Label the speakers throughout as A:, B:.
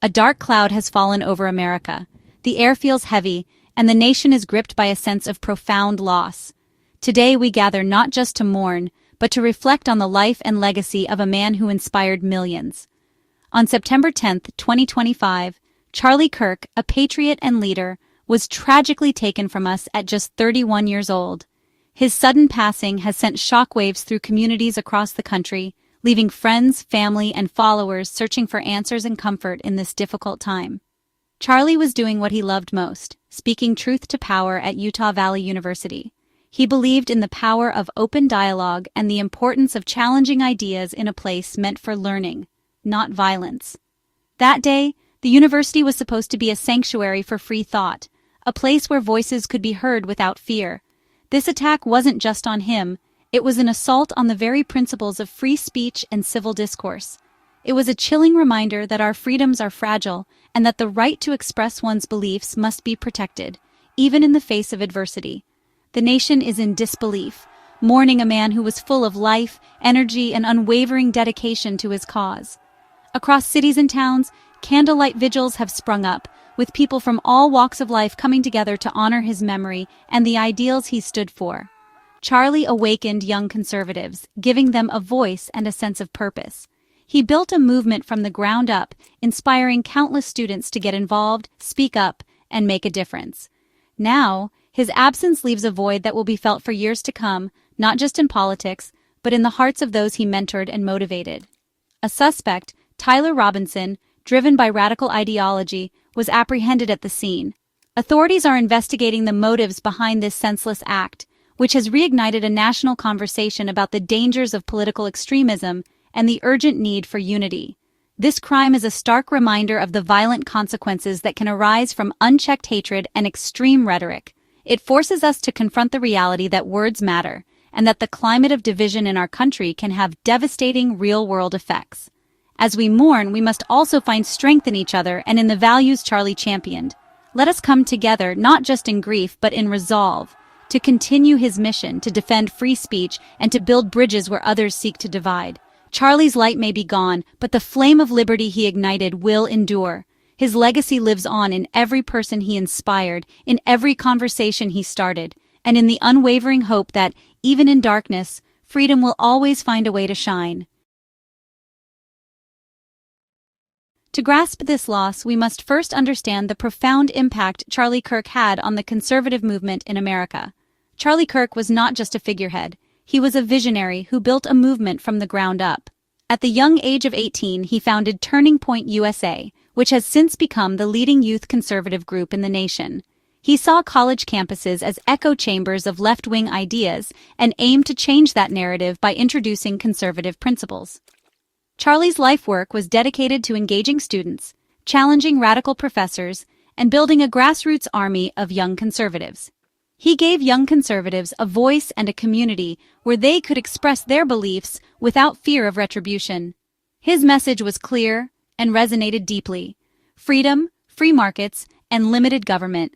A: A dark cloud has fallen over America. The air feels heavy, and the nation is gripped by a sense of profound loss. Today we gather not just to mourn, but to reflect on the life and legacy of a man who inspired millions. On September 10, 2025, Charlie Kirk, a patriot and leader, was tragically taken from us at just 31 years old. His sudden passing has sent shockwaves through communities across the country, leaving friends, family, and followers searching for answers and comfort in this difficult time. Charlie was doing what he loved most, speaking truth to power at Utah Valley University. He believed in the power of open dialogue and the importance of challenging ideas in a place meant for learning, not violence. That day, the university was supposed to be a sanctuary for free thought, a place where voices could be heard without fear. This attack wasn't just on him. It was an assault on the very principles of free speech and civil discourse. It was a chilling reminder that our freedoms are fragile and that the right to express one's beliefs must be protected, even in the face of adversity. The nation is in disbelief, mourning a man who was full of life, energy, and unwavering dedication to his cause. Across cities and towns, candlelight vigils have sprung up, with people from all walks of life coming together to honor his memory and the ideals he stood for. Charlie awakened young conservatives, giving them a voice and a sense of purpose. He built a movement from the ground up, inspiring countless students to get involved, speak up, and make a difference. Now, his absence leaves a void that will be felt for years to come, not just in politics, but in the hearts of those he mentored and motivated. A suspect, Tyler Robinson, driven by radical ideology, was apprehended at the scene. Authorities are investigating the motives behind this senseless act, which has reignited a national conversation about the dangers of political extremism and the urgent need for unity. This crime is a stark reminder of the violent consequences that can arise from unchecked hatred and extreme rhetoric. It forces us to confront the reality that words matter, and that the climate of division in our country can have devastating real-world effects. As we mourn, we must also find strength in each other and in the values Charlie championed. Let us come together, not just in grief, but in resolve, to continue his mission to defend free speech and to build bridges where others seek to divide. Charlie's light may be gone, but the flame of liberty he ignited will endure. His legacy lives on in every person he inspired, in every conversation he started, and in the unwavering hope that, even in darkness, freedom will always find a way to shine. To grasp this loss, we must first understand the profound impact Charlie Kirk had on the conservative movement in America. Charlie Kirk was not just a figurehead. He was a visionary who built a movement from the ground up. At the young age of 18, he founded Turning Point USA, which has since become the leading youth conservative group in the nation. He saw college campuses as echo chambers of left-wing ideas and aimed to change that narrative by introducing conservative principles. Charlie's life work was dedicated to engaging students, challenging radical professors, and building a grassroots army of young conservatives. He gave young conservatives a voice and a community where they could express their beliefs without fear of retribution. His message was clear and resonated deeply: freedom, free markets, and limited government.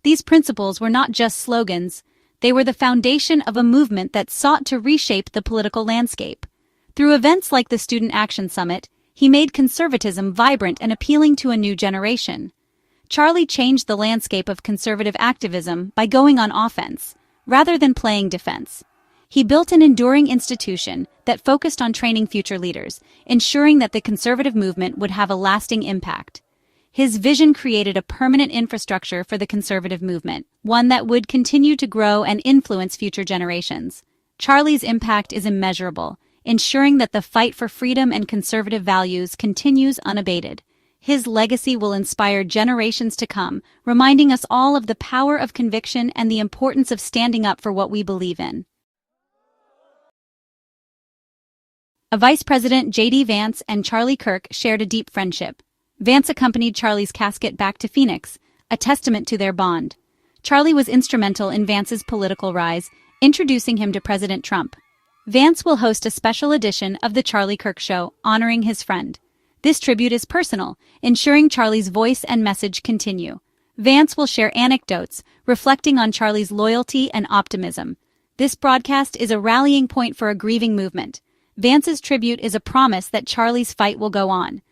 A: These principles were not just slogans. They were the foundation of a movement that sought to reshape the political landscape. Through events like the Student Action Summit, he made conservatism vibrant and appealing to a new generation. Charlie changed the landscape of conservative activism by going on offense, rather than playing defense. He built an enduring institution that focused on training future leaders, ensuring that the conservative movement would have a lasting impact. His vision created a permanent infrastructure for the conservative movement, one that would continue to grow and influence future generations. Charlie's impact is immeasurable, ensuring that the fight for freedom and conservative values continues unabated. His legacy will inspire generations to come, reminding us all of the power of conviction and the importance of standing up for what we believe in. Vice President JD Vance and Charlie Kirk shared a deep friendship. Vance accompanied Charlie's casket back to Phoenix, a testament to their bond. Charlie was instrumental in Vance's political rise, introducing him to President Trump. Vance will host a special edition of The Charlie Kirk Show, honoring his friend. This tribute is personal, ensuring Charlie's voice and message continue. Vance will share anecdotes, reflecting on Charlie's loyalty and optimism. This broadcast is a rallying point for a grieving movement. Vance's tribute is a promise that Charlie's fight will go on.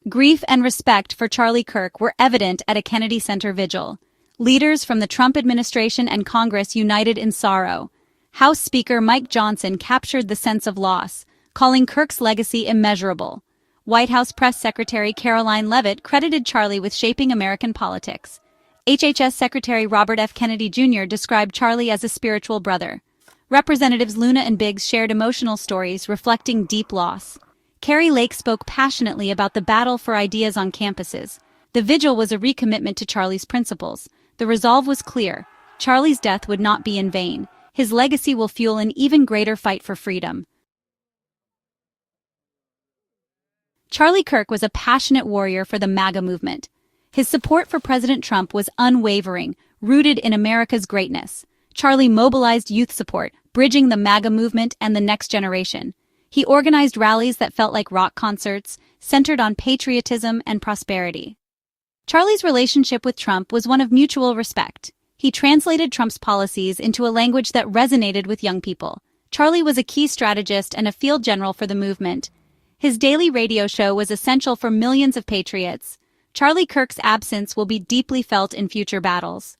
A: Grief and respect for Charlie Kirk were evident at a Kennedy Center vigil. Leaders from the Trump administration and Congress united in sorrow. House Speaker Mike Johnson captured the sense of loss, calling Kirk's legacy immeasurable. White House Press Secretary Caroline Leavitt credited Charlie with shaping American politics. HHS Secretary Robert F. Kennedy Jr. described Charlie as a spiritual brother. Representatives Luna and Biggs shared emotional stories reflecting deep loss. Carrie Lake spoke passionately about the battle for ideas on campuses. The vigil was a recommitment to Charlie's principles. The resolve was clear. Charlie's death would not be in vain. His legacy will fuel an even greater fight for freedom. Charlie Kirk was a passionate warrior for the MAGA movement. His support for President Trump was unwavering, rooted in America's greatness. Charlie mobilized youth support, bridging the MAGA movement and the next generation. He organized rallies that felt like rock concerts, centered on patriotism and prosperity. Charlie's relationship with Trump was one of mutual respect. He translated Trump's policies into a language that resonated with young people. Charlie was a key strategist and a field general for the movement. His daily radio show was essential for millions of patriots. Charlie Kirk's absence will be deeply felt in future battles.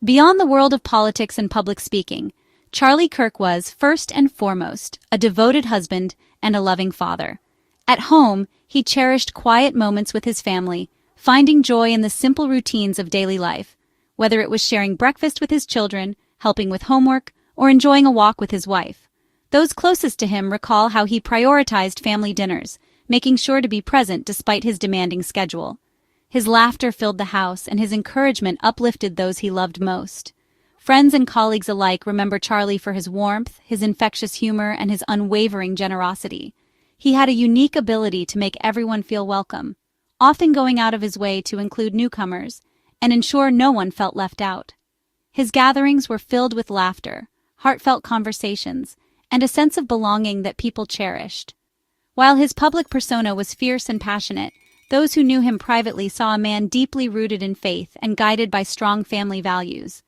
A: Beyond the world of politics and public speaking, Charlie Kirk was, first and foremost, a devoted husband and a loving father. At home, he cherished quiet moments with his family, finding joy in the simple routines of daily life, whether it was sharing breakfast with his children, helping with homework, or enjoying a walk with his wife. Those closest to him recall how he prioritized family dinners, making sure to be present despite his demanding schedule. His laughter filled the house, and his encouragement uplifted those he loved most. Friends and colleagues alike remember Charlie for his warmth, his infectious humor, and his unwavering generosity. He had a unique ability to make everyone feel welcome, often going out of his way to include newcomers and ensure no one felt left out. His gatherings were filled with laughter, heartfelt conversations, and a sense of belonging that people cherished. While his public persona was fierce and passionate, those who knew him privately saw a man deeply rooted in faith and guided by strong family values.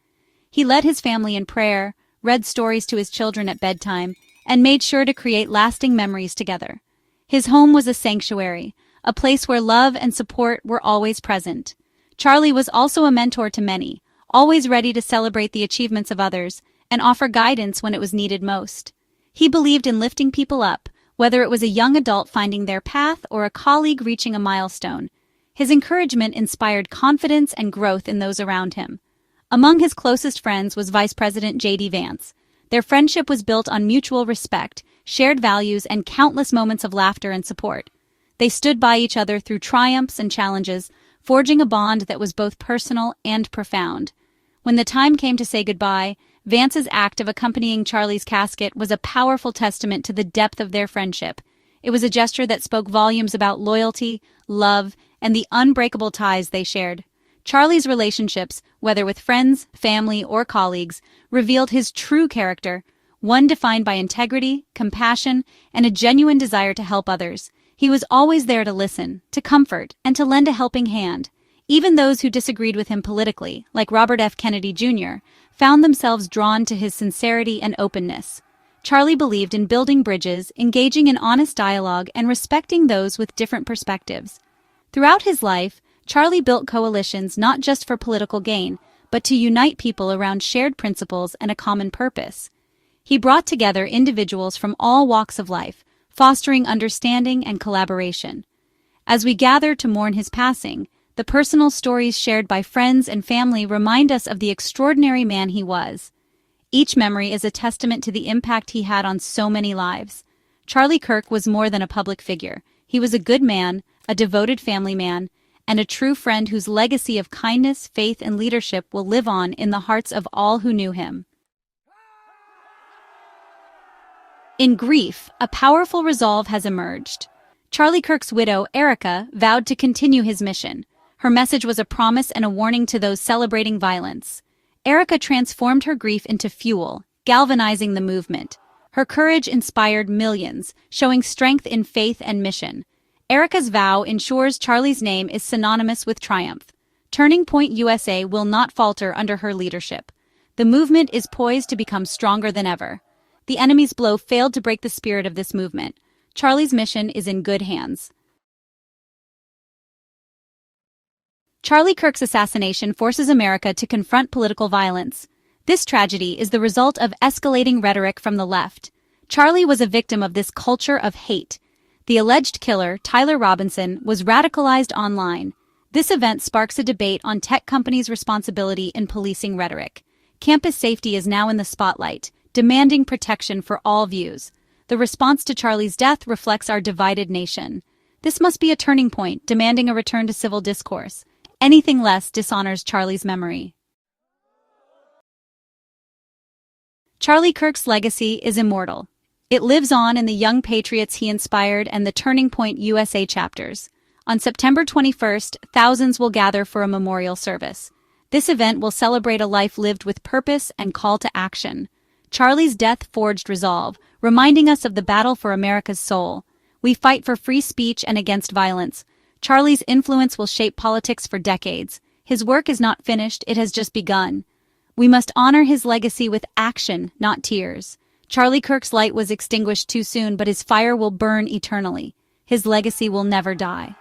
A: He led his family in prayer, read stories to his children at bedtime, and made sure to create lasting memories together. His home was a sanctuary, a place where love and support were always present. Charlie was also a mentor to many, always ready to celebrate the achievements of others and offer guidance when it was needed most. He believed in lifting people up, whether it was a young adult finding their path or a colleague reaching a milestone. His encouragement inspired confidence and growth in those around him. Among his closest friends was Vice President JD Vance. Their friendship was built on mutual respect, shared values, and countless moments of laughter and support. They stood by each other through triumphs and challenges, forging a bond that was both personal and profound. When the time came to say goodbye, Vance's act of accompanying Charlie's casket was a powerful testament to the depth of their friendship. It was a gesture that spoke volumes about loyalty, love, and the unbreakable ties they shared. Charlie's relationships, whether with friends, family, or colleagues, revealed his true character, one defined by integrity, compassion, and a genuine desire to help others. He was always there to listen, to comfort, and to lend a helping hand. Even those who disagreed with him politically, like Robert F. Kennedy Jr., found themselves drawn to his sincerity and openness. Charlie believed in building bridges, engaging in honest dialogue, and respecting those with different perspectives. Throughout his life, Charlie built coalitions not just for political gain, but to unite people around shared principles and a common purpose. He brought together individuals from all walks of life, fostering understanding and collaboration. As we gather to mourn his passing, the personal stories shared by friends and family remind us of the extraordinary man he was. Each memory is a testament to the impact he had on so many lives. Charlie Kirk was more than a public figure. He was a good man, a devoted family man, and a true friend whose legacy of kindness, faith, and leadership will live on in the hearts of all who knew him. In grief, a powerful resolve has emerged. Charlie Kirk's widow, Erica, vowed to continue his mission. Her message was a promise and a warning to those celebrating violence. Erica transformed her grief into fuel, galvanizing the movement. Her courage inspired millions, showing strength in faith and mission. Erica's vow ensures Charlie's name is synonymous with triumph. Turning Point USA will not falter under her leadership. The movement is poised to become stronger than ever. The enemy's blow failed to break the spirit of this movement. Charlie's mission is in good hands. Charlie Kirk's assassination forces America to confront political violence. This tragedy is the result of escalating rhetoric from the left. Charlie was a victim of this culture of hate. The alleged killer, Tyler Robinson, was radicalized online. This event sparks a debate on tech companies' responsibility in policing rhetoric. Campus safety is now in the spotlight, demanding protection for all views. The response to Charlie's death reflects our divided nation. This must be a turning point, demanding a return to civil discourse. Anything less dishonors Charlie's memory. Charlie Kirk's legacy is immortal. It lives on in the young patriots he inspired and the Turning Point USA chapters. On September 21st, thousands will gather for a memorial service. This event will celebrate a life lived with purpose and call to action. Charlie's death forged resolve, reminding us of the battle for America's soul. We fight for free speech and against violence. Charlie's influence will shape politics for decades. His work is not finished, it has just begun. We must honor his legacy with action, not tears. Charlie Kirk's light was extinguished too soon, but his fire will burn eternally. His legacy will never die.